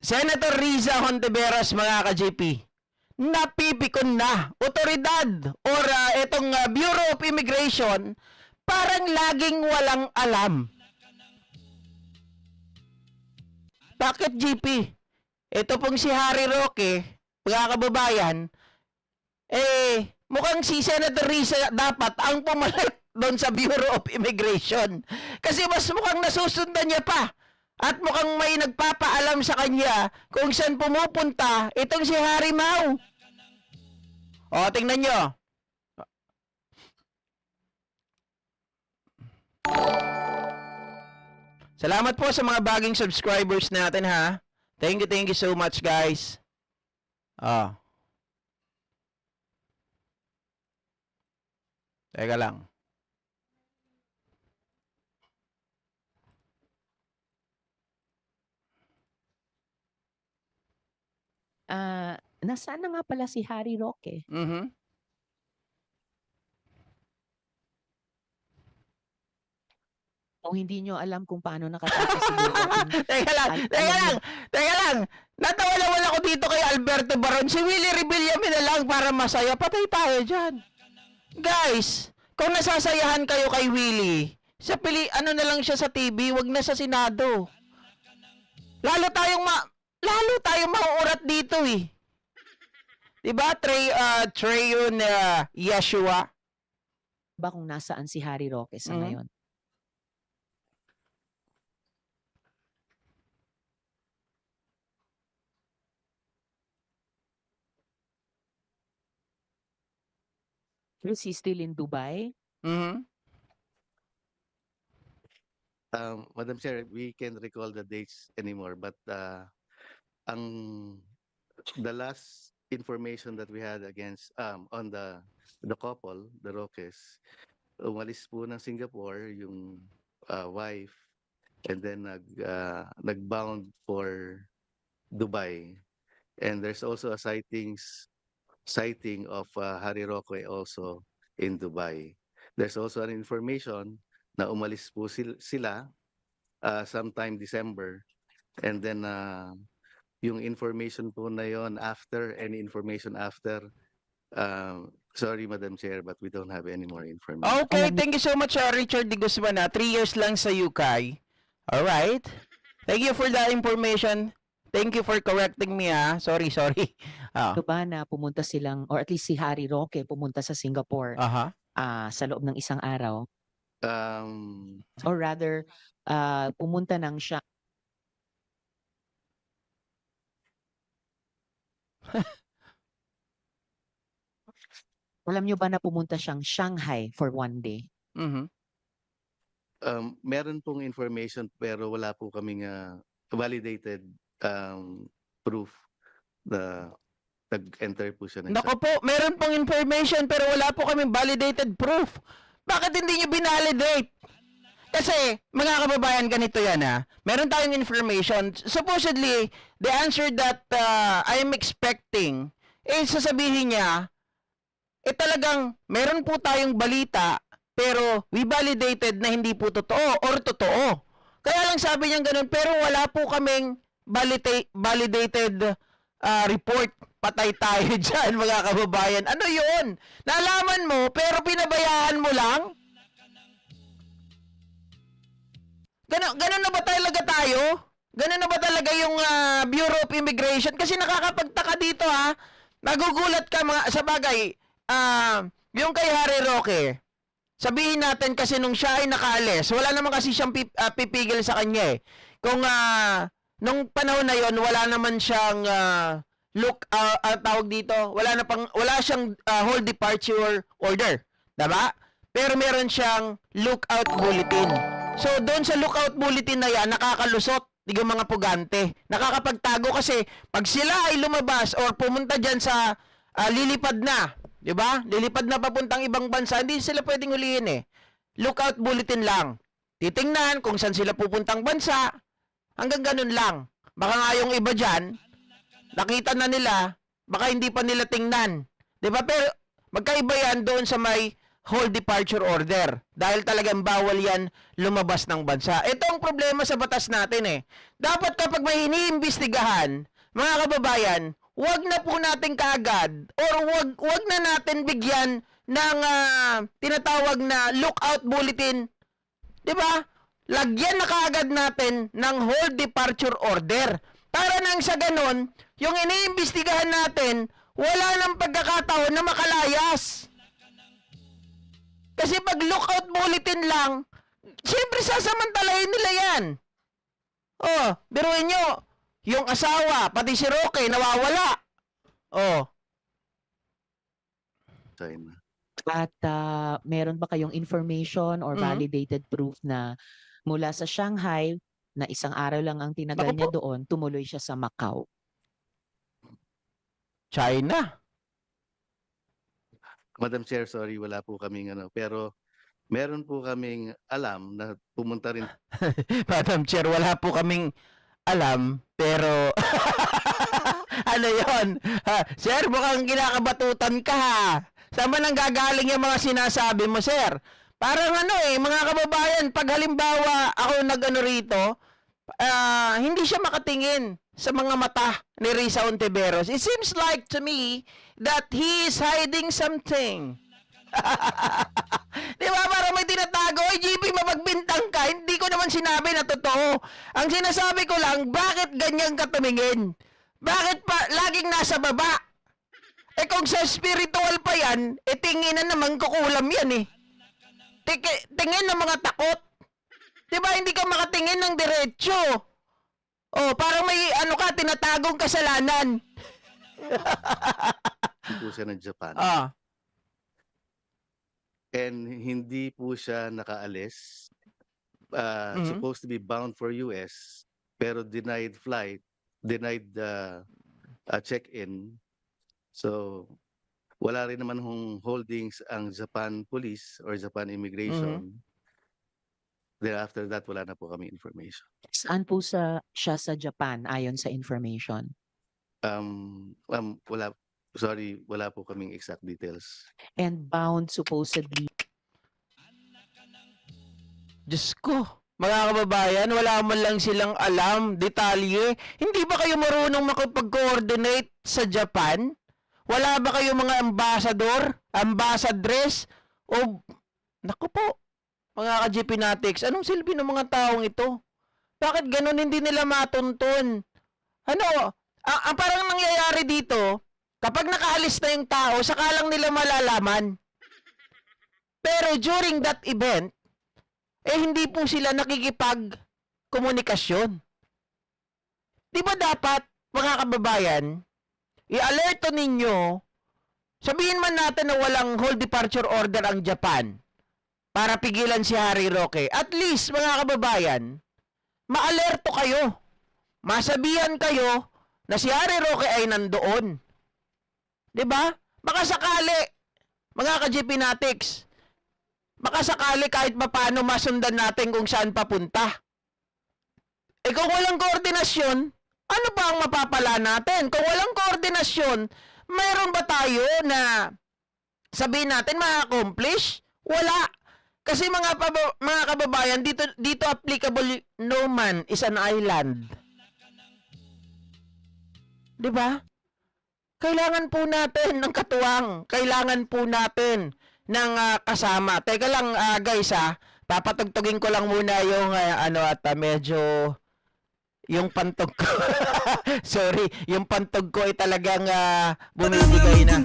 Senator Riza Hontiveros, mga ka-JP, napipikon na otoridad or itong Bureau of Immigration, parang laging walang alam. Bakit, JP? Ito pong si Harry Roque, mga kababayan, mukhang si Senator Riza dapat ang pumalit doon sa Bureau of Immigration. Kasi mas mukhang nasusundan niya pa. At mukhang may nagpapaalam sa kanya kung saan pumupunta itong si Harry Mau. O, tingnan nyo. Salamat po sa mga baging subscribers natin, ha. Thank you so much, guys. Teka lang. Nasaan na nga pala si Harry Roque? Kung hindi nyo alam kung paano nakatapos si Roque. Teka lang. Natawa naman ako dito kay Alberto Baron. Si Willie Rebillame na lang para masaya. Patay tayo dyan. Guys, kung nasasayahan kayo kay Willie, ano na lang siya sa TV, wag na sa Senado. Lalo tayong mauurat dito eh. Diba, Treyon Yeshua? Ba kung nasaan si Harry Roque sa ngayon? Is he still in Dubai? Madam Chair, we can't recall the dates anymore, but the last information that we had against on the couple, the Roques, umalis po ng Singapore yung wife, and then nagbound for Dubai, and there's also a sighting of Harry Roque also in Dubai. There's also an information na umalis po sila sometime December, and then yung information po na yon any information after, sorry Madam Chair, but we don't have any more information. Okay, thank you so much, Richard de Guzman. 3 years lang sa UK. Alright. Thank you for the information. Thank you for correcting me, ha. Sorry. Ito ba na pumunta silang, or at least si Harry Roque pumunta sa Singapore sa loob ng isang araw? Or rather, pumunta nang siya. Alam nyo ba na pumunta siyang Shanghai for 1 day? Meron pong information pero wala po kaming validated proof na nag-enter po siya. Nako po, meron pong information pero wala po kaming validated proof. Bakit hindi nyo binalidate? Kasi, mga kababayan, ganito yan ha. Meron tayong information. Supposedly, the answer that I am expecting is sasabihin niya, talagang meron po tayong balita pero we validated na hindi po totoo or totoo. Kaya lang sabi niya ganun, pero wala po kaming validated report. Patay tayo dyan, mga kababayan. Ano yun? Nalaman mo, pero pinabayaan mo lang? Ganun na ba talaga tayo? Ganun na ba talaga yung Bureau of Immigration? Kasi nakakapagtaka dito ha. Nagugulat ka sa bagay. Yung kay Harry Roque, sabihin natin kasi nung siya ay nakaalis, wala naman kasi siyang pipigil sa kanya eh. Kung nung panahon na yon wala naman siyang tawag dito, wala siyang hold departure order, diba? Pero meron siyang lookout bulletin. So doon sa lookout bulletin na yan, nakakalusot yung mga pugante. Nakakapagtago kasi pag sila ay lumabas or pumunta dyan sa lilipad na, diba? Lilipad na papuntang ibang bansa, hindi sila pwedeng hulihin eh. Lookout bulletin lang. Titingnan kung saan sila pupuntang bansa, hanggang ganun lang. Baka nga yung iba dyan, nakita na nila, baka hindi pa nila tingnan. Diba? Pero magkaiba yan doon sa may hold departure order dahil talagang bawal yan lumabas ng bansa. Ito ang problema sa batas natin eh. Dapat kapag may iniimbestigahan, mga kababayan, wag na po natin kaagad or wag na natin bigyan ng tinatawag na lookout bulletin. 'Di ba? Lagyan na kaagad natin ng hold departure order. Para nang sa ganon, yung iniimbestigahan natin, wala nang pagkakataon na makalayas. Kasi pag lookout bulletin lang, siyempre sasamantalahin nila yan. Oh, biruin nyo, yung asawa, pati si Roque, nawawala. Oh, China. At meron ba kayong information or Mhm. validated proof na mula sa Shanghai, na isang araw lang ang tinagal Naku niya doon, tumuloy siya sa Macau? China. Madam Chair, sorry, wala po kaming ano. Pero meron po kaming alam na pumunta rin Madam Chair, wala po kaming alam, pero ano yon? Sir, mukhang kinakabatutan ka ha. Saan ba nang gagaling yung mga sinasabi mo, sir? Parang ano eh, mga kababayan, pag halimbawa ako nag-ano rito, hindi siya makatingin sa mga mata ni Risa Ontiveros. It seems like to me that he is hiding something. Di ba? Parang may tinatago. Oy, GP, mapagbintang ka. Hindi ko naman sinabi na totoo. Ang sinasabi ko lang, bakit ganyan ka tumingin? Bakit pa laging nasa baba? Eh kung sa spiritual pa yan, tingin na naman kukulam yan eh. Tingin ng mga takot. Di ba hindi ka makatingin ng diretsyo? Oh, parang may ano ka, tinatagong kasalanan. po siya ng Japan. Ah, And hindi po siya nakaalis. Mhm. Supposed to be bound for US, pero denied flight, denied check-in. So, wala rin naman hong holdings ang Japan Police or Japan Immigration. Then after that, wala na po kami information. Saan po siya sa Japan ayon sa information? Wala, sorry, wala po kaming exact details. And bound supposedly Diyos ko. Mga kababayan, wala man lang silang alam, detalye. Hindi ba kayo marunong makipag-coordinate sa Japan? Wala ba kayo mga ambassador, ambassadress? O, naku po, mga ka-GP Natics, anong silbi ng mga taong ito? Bakit ganun hindi nila matuntun? Ano, ang parang nangyayari dito, kapag nakaalis na yung tao, saka lang nila malalaman. Pero during that event, hindi po sila nakikipag-komunikasyon. Di ba dapat, mga kababayan, i-alerto ninyo, sabihin man natin na walang hold departure order ang Japan para pigilan si Harry Roque. At least, mga kababayan, ma-alerto kayo. Masabihan kayo na si Harry Roque ay nandoon. Di ba? Baka sakali, mga ka-GP Natics, baka sakali kahit paano masundan natin kung saan papunta. Kung walang koordinasyon, ano ba ang mapapala natin? Kung walang koordinasyon, mayroon ba tayo na sabihin natin ma-accomplish? Wala. Kasi mga kababayan, dito applicable, no man is an island. 'Di ba? Kailangan po natin ng katuwang. Kailangan po natin ng kasama. Teka lang guys papatugtugin ko lang muna yung medyo yung pantog ko. Sorry, yung pantog ko ay talagang bumibigay na.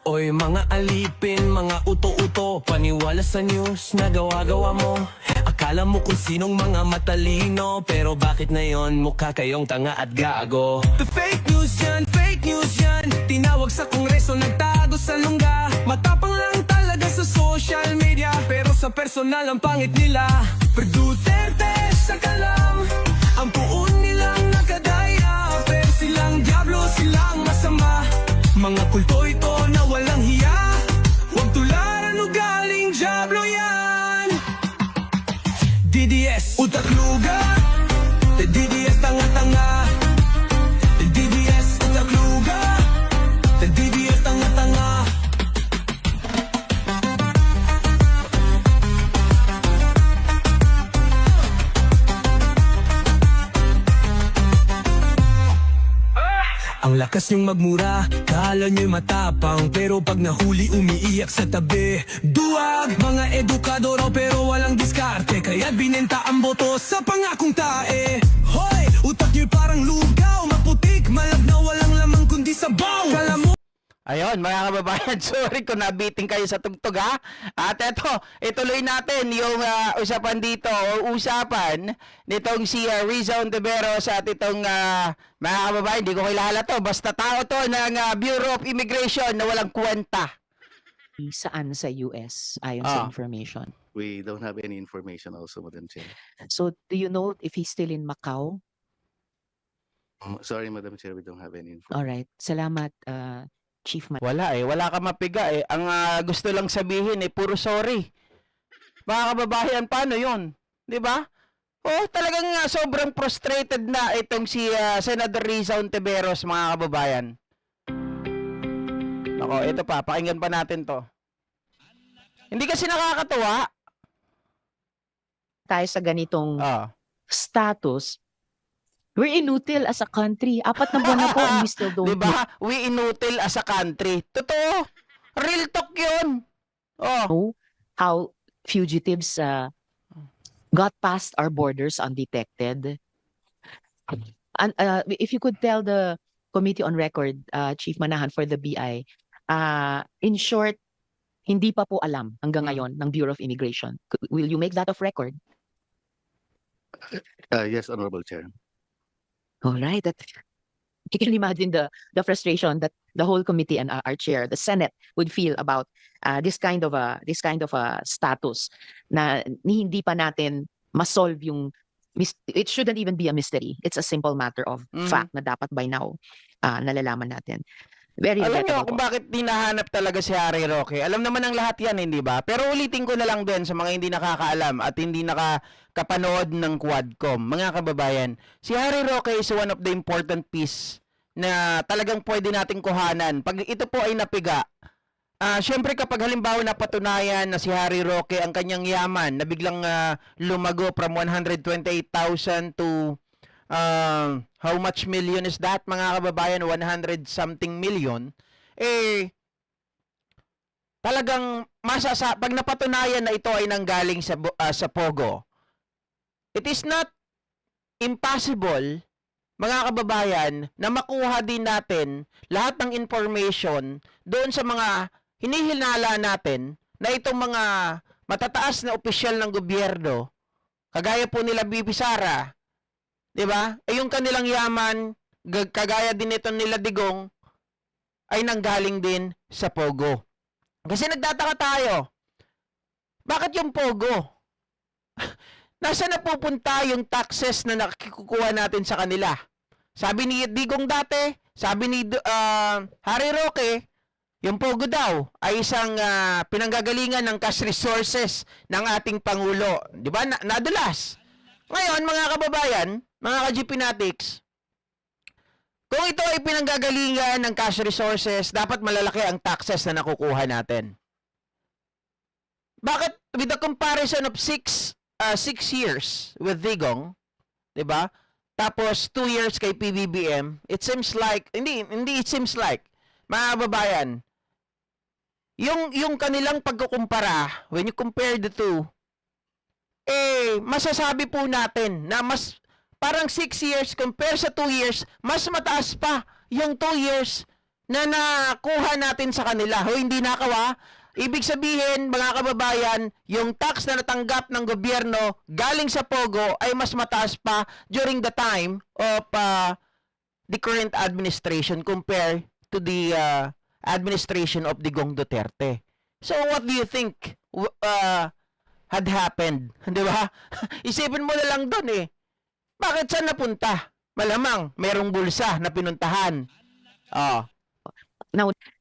Oy mga alipin, mga uto-uto, paniwala sa news na gawa-gawa mo. Akala mo kung sinong mga matalino, pero bakit ngayon mukha kayong tanga at gago? The fake news yan, tinawag sa kongreso, nagtago sa lungga. Matapang lang talaga sa social media, pero sa personal ang pangit nila. Per Duterte sa kalam, ang puon nilang nakadaya, pero silang diablo, silang masama. Mga kulto ito na walang hiya, huwag tularan o galing diablo yan. DDS, utak luga, DDS tanga-tanga, DDS, utak luga. Ang lakas niyong magmura, kala niyo'y matapang, pero pag nahuli umiiyak sa tabi. Duwag, mga edukado raw pero walang diskarte, kaya binenta ang boto sa pangakong tae. Hoy, utak niyo'y parang lugaw, maputik, malabnaw, walang lamang kundi sabaw. Kala mo Ayun, mga kababayan, sorry kung nabiting kayo sa tugtog ha. At eto, ituloy natin yung usapan dito, o usapan nitong si Riza Ontiveros at itong mga kababayan, hindi ko kilala to, basta tao to ng Bureau of Immigration na walang kwenta. Saan sa US ayon sa Ah. information? We don't have any information also, Madam Chair. So do you know if he's still in Macau? Sorry, Madam Chair, we don't have any information. All right. Salamat, Chief Wala wala ka mapiga eh. Ang gusto lang sabihin puro sorry. Mga kababayan, paano yun? Di ba? Oh, talagang sobrang frustrated na itong si Senator Riza Ontiveros, mga kababayan. Nako, ito pa, pakinggan pa natin to. Hindi kasi nakakatuwa. tayo sa ganitong Ah. status, we're inutil as a country. 4 na buwan na po and we still don't Di ba? We inutil as a country. Totoo. Real talk yun. Oh. know how fugitives got past our borders undetected. And if you could tell the Committee on Record, Chief Manahan for the BI, in short, hindi pa po alam hanggang ngayon ng Bureau of Immigration. Will you make that of record? Yes, Honorable Chair. All right. You can imagine the frustration that the whole committee and our chair, the Senate, would feel about this kind of a status na hindi pa natin ma-solve yung it shouldn't even be a mystery. It's a simple matter of fact na dapat by now nalalaman natin. Very Alam niyo regrettable kung po. bakit hinahanap talaga si Harry Roque. Alam naman ng lahat yan, hindi ba? Pero ulitin ko na lang din sa mga hindi nakakaalam at hindi nakakapanood ng Quadcom. Mga kababayan, si Harry Roque is one of the important piece na talagang pwede nating kuhanan. Pag ito po ay napiga, syempre kapag halimbawa napatunayan na si Harry Roque ang kanyang yaman na biglang lumago from 128,000 to how much million is that, mga kababayan? 100 something million. Talagang pag napatunayan na ito ay nanggaling sa Pogo, it is not impossible, mga kababayan, na makuha din natin lahat ng information doon sa mga hinihinala natin na itong mga matataas na opisyal ng gobyerno, kagaya po nila Bibi Sara, di ba? Yung kanilang yaman, kagaya din ito nila Digong, ay nanggaling din sa Pogo. Kasi nagtataka tayo, bakit yung Pogo? Nasaan napupunta yung taxes na nakikukuha natin sa kanila? Sabi ni Digong dati, sabi ni Harry Roque, yung Pogo daw ay isang pinanggagalingan ng cash resources ng ating Pangulo. Di ba? Nadulas. Ngayon, mga kababayan, mga ka-GP Natics, kung ito ay pinanggagalingan ng cash resources, dapat malalaki ang taxes na nakukuha natin. Bakit with the comparison of 6 years with Digong, 'di ba? Tapos 2 years kay PBBM, it seems like hindi it seems like, mga kababayan, yung kanilang pagkukumpara, when you compare the two, masasabi po natin na mas parang 6 years compare sa 2 years, mas mataas pa yung 2 years na nakuha natin sa kanila. O hindi nakawa. Ibig sabihin, mga kababayan, yung tax na natanggap ng gobyerno galing sa Pogo ay mas mataas pa during the time of the current administration compared to the administration of Digong Duterte. So what do you think had happened? Di ba? Isipin mo na lang doon Bakit saan napunta? Malamang merong bulsa na pinuntahan.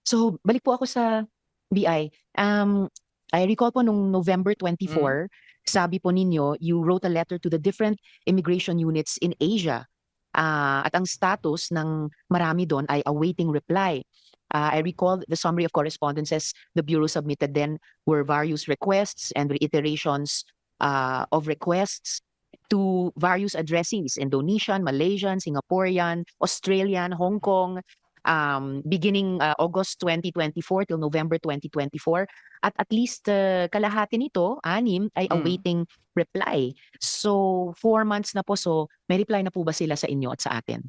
So, balik po ako sa BI. I recall po nung November 24, sabi po ninyo, you wrote a letter to the different immigration units in Asia. At ang status ng marami doon ay awaiting reply. I recall the summary of correspondences the Bureau submitted then were various requests and reiterations of requests to various addressees, Indonesian, Malaysian, Singaporean, Australian, Hong Kong, beginning August 2024 till November 2024. At least kalahati nito, 6, ay awaiting reply. So 4 months na po. So may reply na po ba sila sa inyo at sa atin?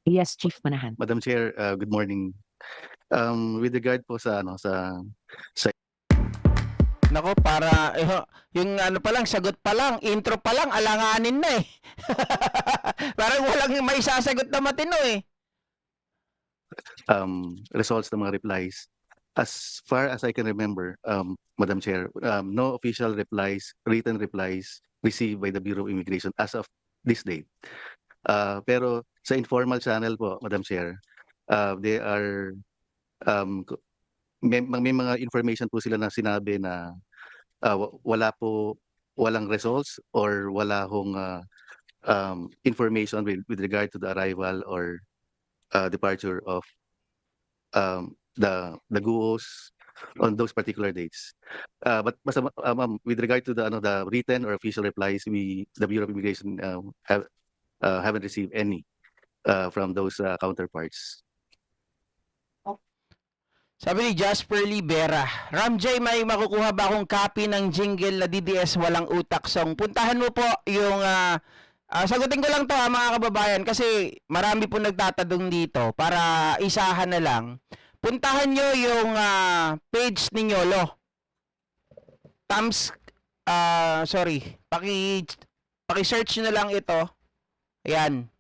Yes, Chief Manahan. Madam Chair, good morning. With regard po sa Nako, para yung ano pa lang, sagot pa lang, intro pa lang, alanganin na eh. Parang walang may sasagot na matino eh. results ng mga replies, as far as I can remember, Madam Chair, no official replies, written replies received by the Bureau of Immigration as of this date. Pero sa informal channel po, Madam Chair, they are may mga information po sila na sinabi na walang results or wala hong information with regard to the arrival or departure of the GUOs on those particular dates. But with regard to the written or official replies, the Bureau of Immigration haven't received any from those counterparts. Sabi ni Jasper Libera, Ramjay, may makukuha ba akong copy ng jingle na DDS Walang Utak song? Puntahan mo po yung, sagutin ko lang to mga kababayan kasi marami po nagtatadong dito para isahan na lang. Puntahan nyo yung page ni Nyolo. Paki-search nyo na lang ito. Ayan.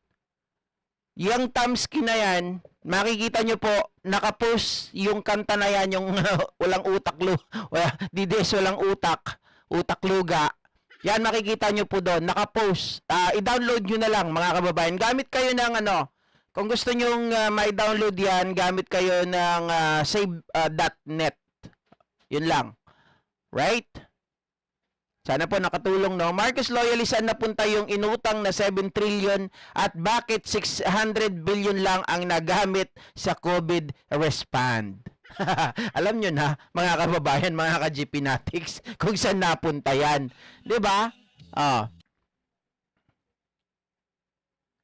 Yung Tamski na yan, makikita nyo po, nakapost yung kanta na yan, yung walang utak, DDS walang utak, utak luga. Yan, makikita nyo po doon, nakapost. I-download nyo na lang, mga kababayan. Gamit kayo ng kung gusto nyo ma-download yan, gamit kayo ng save.net. Yun lang. Right? Sana po nakatulong, no? Marcos Loyalist, saan napunta yung inutang na 7 trillion at bakit 600 billion lang ang nagamit sa COVID respond? Alam nyo na, mga kababayan, mga ka-GP Natics, kung saan napunta yan. Diba?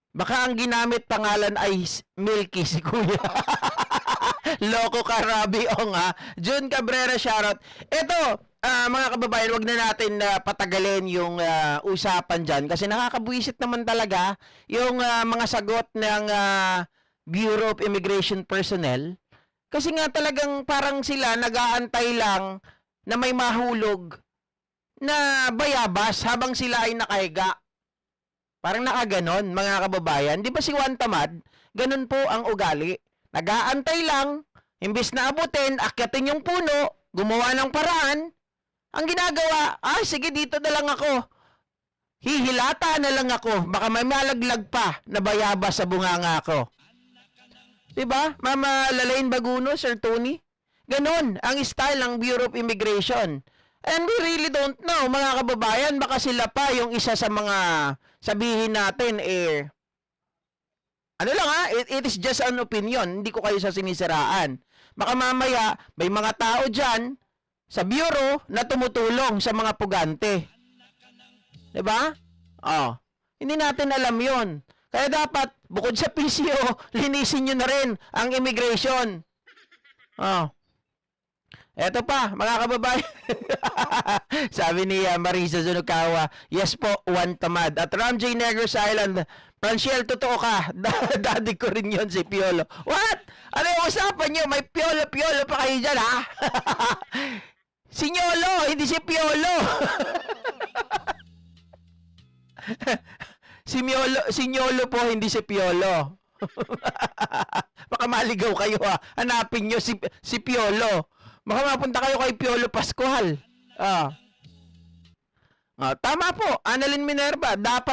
Baka ang ginamit pangalan ay Milky si Kuya. Loko ka, Rabi Ong, ha? June Cabrera, shoutout. Ito, mga kababayan, wag na natin patagalin yung usapan dyan kasi nakakabuisit naman talaga yung mga sagot ng Bureau of Immigration Personnel kasi nga talagang parang sila nag-aantay lang na may mahulog na bayabas habang sila ay nakahiga. Parang nakaganon, mga kababayan. Di ba si Juan Tamad, ganun po ang ugali. Nag-aantay lang, imbis na abutin, akyatin yung puno, gumawa ng paraan. Ang ginagawa, sige dito na lang ako. Hihilata na lang ako. Baka may malaglag pa na bayabas sa bunganga ko. Diba? Mama Lalaine Baguno, Sir Tony? Ganon ang style ng Bureau of Immigration. And we really don't know, mga kababayan, baka sila pa yung isa sa mga sabihin natin, ano lang it is just an opinion. Hindi ko kayo sa sinisiraan. Baka mamaya, may mga tao dyan, sa bureau na tumutulong sa mga pugante. 'Di ba? Hindi natin alam 'yon. Kaya dapat bukod sa PCO, linisin niyo na rin ang immigration. Eto pa, mga kababayan. Sabi ni Marisa Zunukawa, yes po, Juan Tamad. At Ram J. Negros Island, Franciel, totoo ka. Daddy ko rin yon si Piolo. What? Ano yung usapan niyo? May Piolo pa kayo dyan, ha? Si Nyolo, hindi si Piolo. Si Nyolo po, hindi si Piolo. Baka maligaw kayo, ha. Hanapin nyo si Piolo. Baka mapunta kayo kay Piolo Pascual. Tama po, Annalyn Minerva, dapat